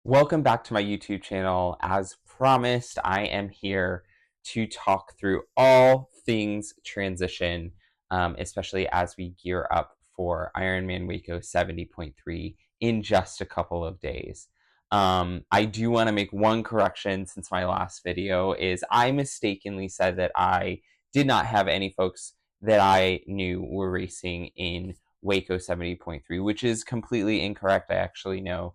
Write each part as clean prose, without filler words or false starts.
Welcome back to my YouTube channel. As promised, I am here to talk through all things transition, especially as we gear up for IronMan Waco 70.3 in just a couple of days. I do want to make one correction since my last video is I mistakenly said that I did not have any folks that I knew were racing in Waco 70.3, which is completely incorrect. I actually know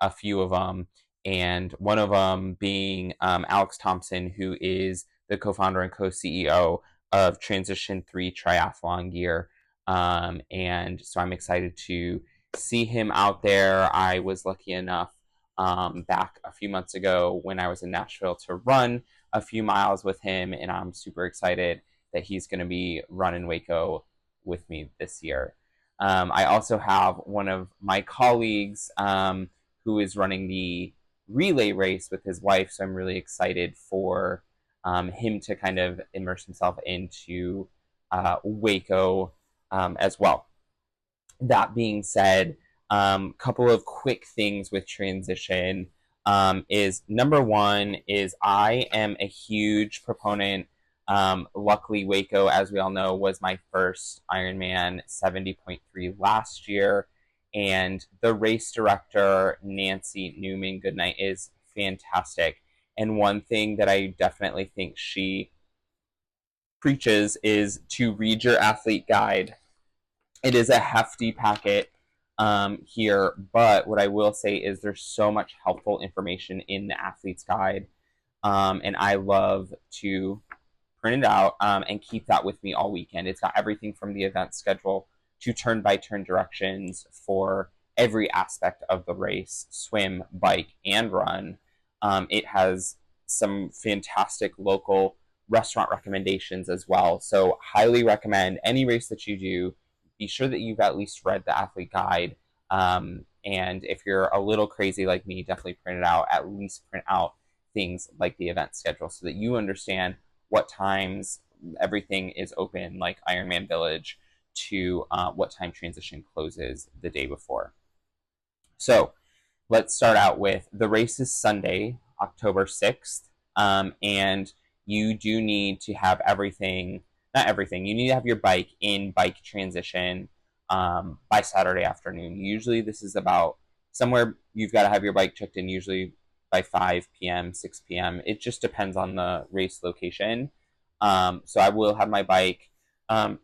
a few of them, and one of them being Alex Thompson, who is the co-founder and co-CEO of Transition 3 Triathlon Gear. And so I'm excited to see him out there. I was lucky enough back a few months ago when I was in Nashville to run a few miles with him, and I'm super excited that he's going to be running Waco with me this year. I also have one of my colleagues who is running the relay race with his wife. So I'm really excited for him to kind of immerse himself into Waco as well. That being said, couple of quick things with transition is number one is I am a huge proponent. Luckily, Waco, as we all know, was my first Ironman 70.3 last year. And the race director, Nancy Newman Goodnight, is fantastic. And one thing that I definitely think she preaches is to read your athlete guide. It is a hefty packet here, but what I will say is there's so much helpful information in the athlete's guide. And I love to print it out and keep that with me all weekend. It's got everything from the event schedule to turn-by-turn directions for every aspect of the race, swim, bike, and run. It has some fantastic local restaurant recommendations as well. So highly recommend any race that you do, be sure that you've at least read the athlete guide. And if you're a little crazy like me, definitely print it out. At least print out things like the event schedule so that you understand what times everything is open, like Ironman Village, to what time transition closes the day before. So let's start out with the race is Sunday, October 6th, and you do need to have everything, not everything, you need to have your bike in bike transition by Saturday afternoon. Usually this is about somewhere you've got to have your bike checked in, usually by 5 p.m., 6 p.m. It just depends on the race location. So I will have my bike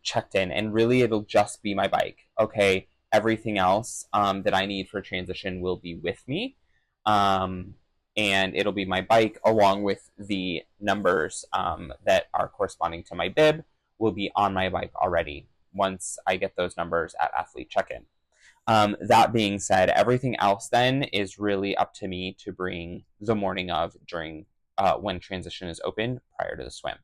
checked in, and really it'll just be my bike. Okay, everything else that I need for transition will be with me, and it'll be my bike along with the numbers that are corresponding to my bib will be on my bike already once I get those numbers at athlete check-in. That being said, everything else then is really up to me to bring the morning of during when transition is open prior to the swim.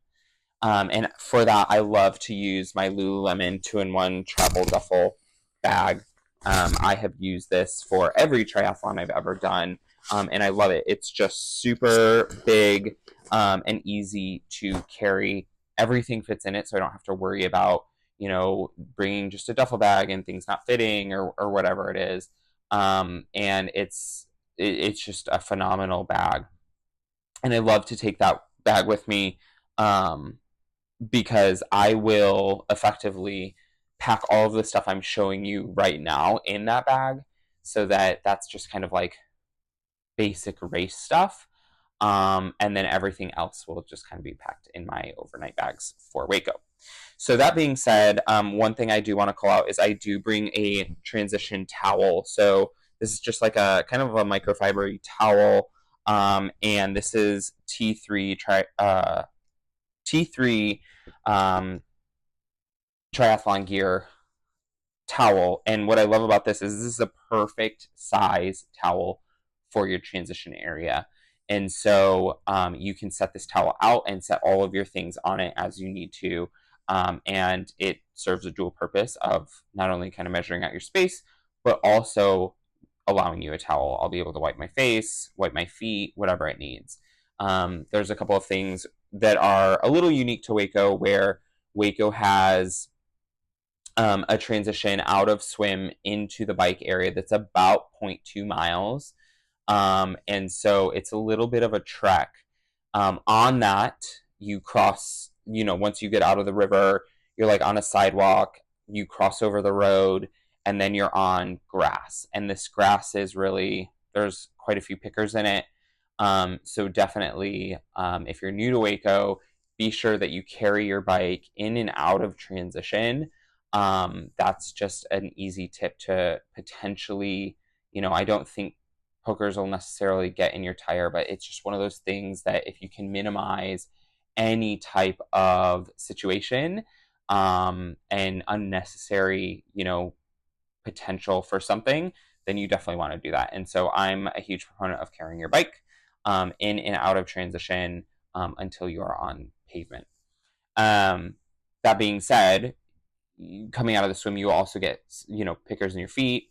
And for that, I love to use my Lululemon 2-in-1 travel duffel bag. I have used this for every triathlon I've ever done, and I love it. It's just super big and easy to carry. Everything fits in it, so I don't have to worry about, you know, bringing just a duffel bag and things not fitting or whatever it is. And it's just a phenomenal bag. And I love to take that bag with me because I will effectively pack all of the stuff I'm showing you right now in that bag, so that that's just kind of like basic race stuff. And then everything else will just kind of be packed in my overnight bags for Waco. So that being said, one thing I do want to call out is I do bring a transition towel. So this is just like a kind of a microfiber towel, and this is T3 triathlon gear towel. And what I love about this is a perfect size towel for your transition area. And so you can set this towel out and set all of your things on it as you need to. And it serves a dual purpose of not only kind of measuring out your space, but also allowing you a towel. I'll be able to wipe my face, wipe my feet, whatever it needs. There's a couple of things that are a little unique to Waco, where Waco has a transition out of swim into the bike area that's about 0.2 miles. And so it's a little bit of a trek. On that, you cross, once you get out of the river, you're like on a sidewalk, you cross over the road, and then you're on grass. And this grass is really, there's quite a few pickers in it. So definitely, if you're new to Waco, be sure that you carry your bike in and out of transition. That's just an easy tip to potentially, I don't think pokers will necessarily get in your tire, but it's just one of those things that if you can minimize any type of situation, and unnecessary, potential for something, then you definitely want to do that. And so I'm a huge proponent of carrying your bike in and out of transition until you are on pavement. That being said, coming out of the swim, you will also get, pickers in your feet,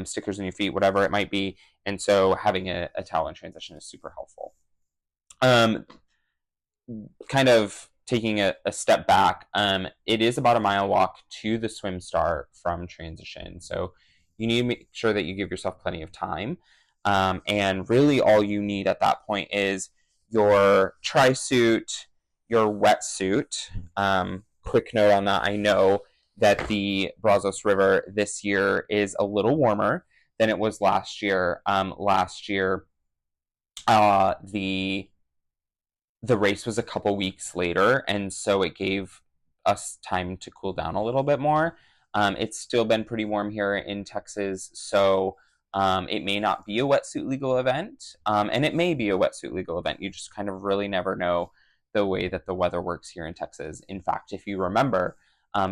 stickers in your feet, whatever it might be. And so having a towel in transition is super helpful. Kind of taking a step back, it is about a mile walk to the swim start from transition. So you need to make sure that you give yourself plenty of time. And really all you need at that point is your tri-suit, your wetsuit. Quick note on that, I know that the Brazos River this year is a little warmer than it was last year. Last year, the race was a couple weeks later, and so it gave us time to cool down a little bit more. It's still been pretty warm here in Texas, so it may not be a wetsuit legal event, and it may be a wetsuit legal event. You just kind of really never know the way that the weather works here in Texas. In fact, if you remember,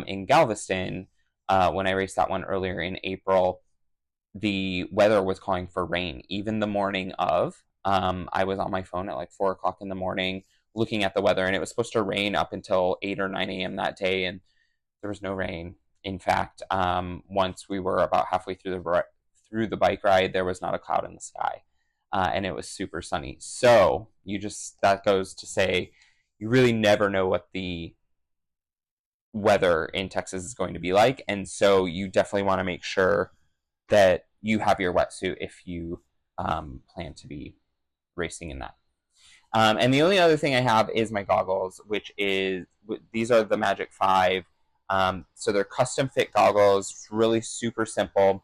in Galveston, when I raced that one earlier in April, the weather was calling for rain, even the morning of. I was on my phone at like 4 o'clock in the morning looking at the weather, and it was supposed to rain up until 8 or 9 a.m. that day, and there was no rain. In fact, once we were about halfway through the bike ride, there was not a cloud in the sky, and it was super sunny. So that goes to say, you really never know what the weather in Texas is going to be like, and so you definitely want to make sure that you have your wetsuit if you plan to be racing in that. And the only other thing I have is my goggles, these are the Magic 5. So they're custom fit goggles. It's really super simple.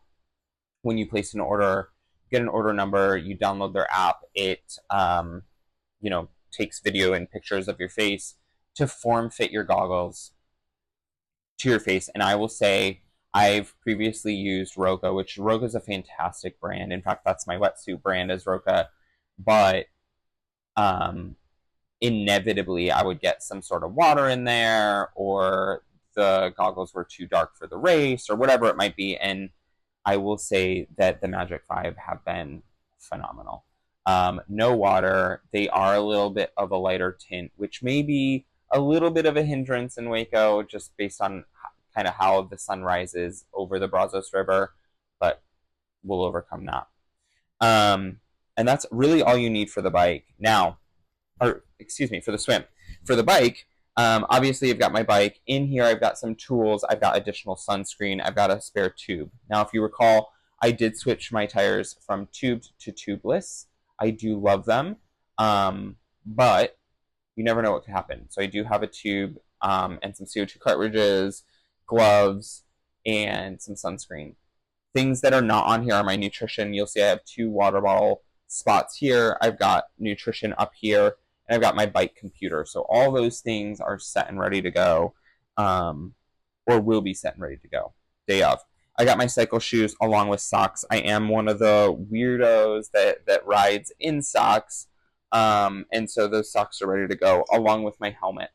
When you place an order, get an order number, you download their app. It takes video and pictures of your face to form fit your goggles to your face. And I will say, I've previously used Roka, which Roka is a fantastic brand. In fact, that's my wetsuit brand is Roka. But inevitably, I would get some sort of water in there, or the goggles were too dark for the race, or whatever it might be. And I will say that the Magic 5 have been phenomenal. No water. They are a little bit of a lighter tint, which may be a little bit of a hindrance in Waco, just based on kind of how the sun rises over the Brazos River, but we'll overcome that. And that's really all you need for the bike. Now, for the swim. For the bike, obviously I've got my bike. In here I've got some tools. I've got additional sunscreen. I've got a spare tube. Now, if you recall, I did switch my tires from tubed to tubeless. I do love them, but you never know what could happen. So I do have a tube and some CO2 cartridges, gloves, and some sunscreen. Things that are not on here are my nutrition. You'll see I have 2 water bottle spots here. I've got nutrition up here, and I've got my bike computer. So all those things are set and ready to go, or will be set and ready to go day of. I got my cycle shoes along with socks. I am one of the weirdos that rides in socks, and so those socks are ready to go, along with my helmet,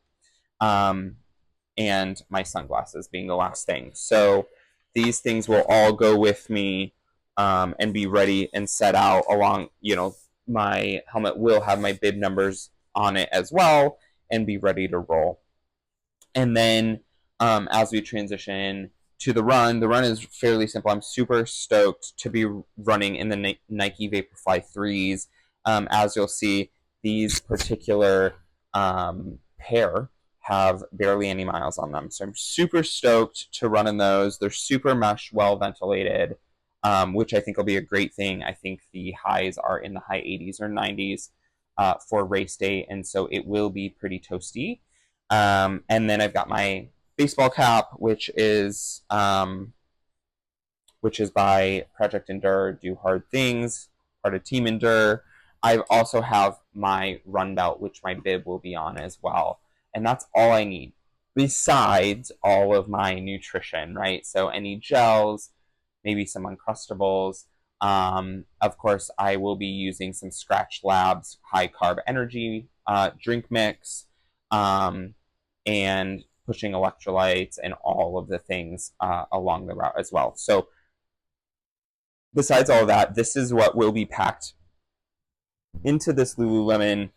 and my sunglasses being the last thing. So these things will all go with me and be ready and set out along, my helmet will have my bib numbers on it as well and be ready to roll. And then as we transition to the run is fairly simple. I'm super stoked to be running in the Nike Vaporfly 3s. As you'll see, these particular pair have barely any miles on them. So I'm super stoked to run in those. They're super mesh, well ventilated. which I think will be a great thing. I think the highs are in the high 80s or 90s for race day, and so it will be pretty toasty. And then I've got my baseball cap, which is by Project Endure, Do Hard Things, part of TeamEndure. I also have my run belt, which my bib will be on as well. And that's all I need, besides all of my nutrition, right? So any gels, maybe some Uncrustables. Of course, I will be using some Scratch Labs high carb energy drink mix, and pushing electrolytes and all of the things along the route as well. So besides all of that, this is what will be packed into this Lululemon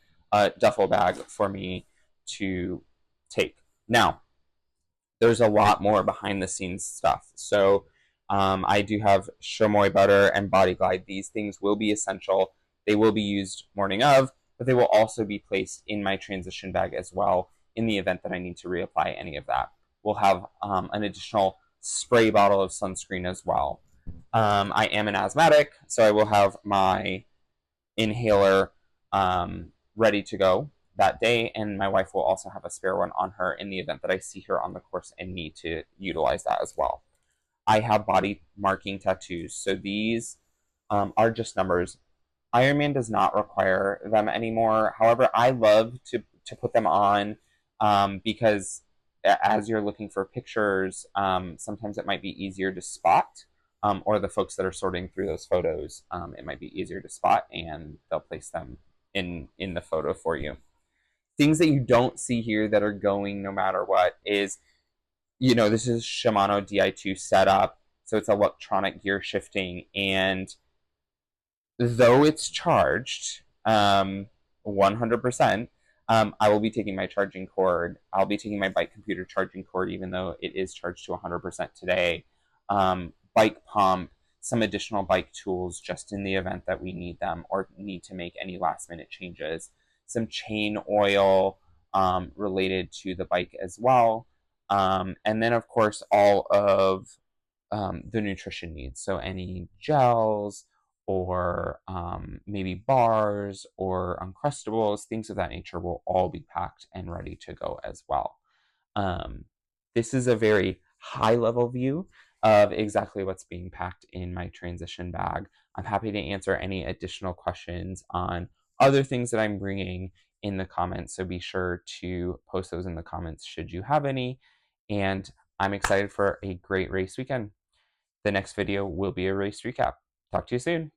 duffel bag for me to take. Now, there's a lot more behind the scenes stuff. So I do have chamois butter and Body Glide. These things will be essential. They will be used morning of, but they will also be placed in my transition bag as well in the event that I need to reapply any of that. We'll have an additional spray bottle of sunscreen as well. I am an asthmatic, so I will have my inhaler ready to go that day, and my wife will also have a spare one on her in the event that I see her on the course and need to utilize that as well. I have body marking tattoos, so these are just numbers. Ironman does not require them anymore. However, I love to put them on because as you're looking for pictures, sometimes it might be easier to spot, or the folks that are sorting through those photos, it might be easier to spot, and they'll place them in the photo for you. Things that you don't see here that are going no matter what is, this is Shimano Di2 setup, so it's electronic gear shifting, and though it's charged 100%, I will be taking my charging cord. I'll be taking my bike computer charging cord, even though it is charged to 100% today. Bike pump, some additional bike tools just in the event that we need them or need to make any last minute changes. Some chain oil related to the bike as well. And then, of course, all of the nutrition needs. So any gels or maybe bars or Uncrustables, things of that nature will all be packed and ready to go as well. This is a very high level view of exactly what's being packed in my transition bag. I'm happy to answer any additional questions on other things that I'm bringing in the comments, so be sure to post those in the comments should you have any. And I'm excited for a great race weekend. The next video will be a race recap. Talk to you soon.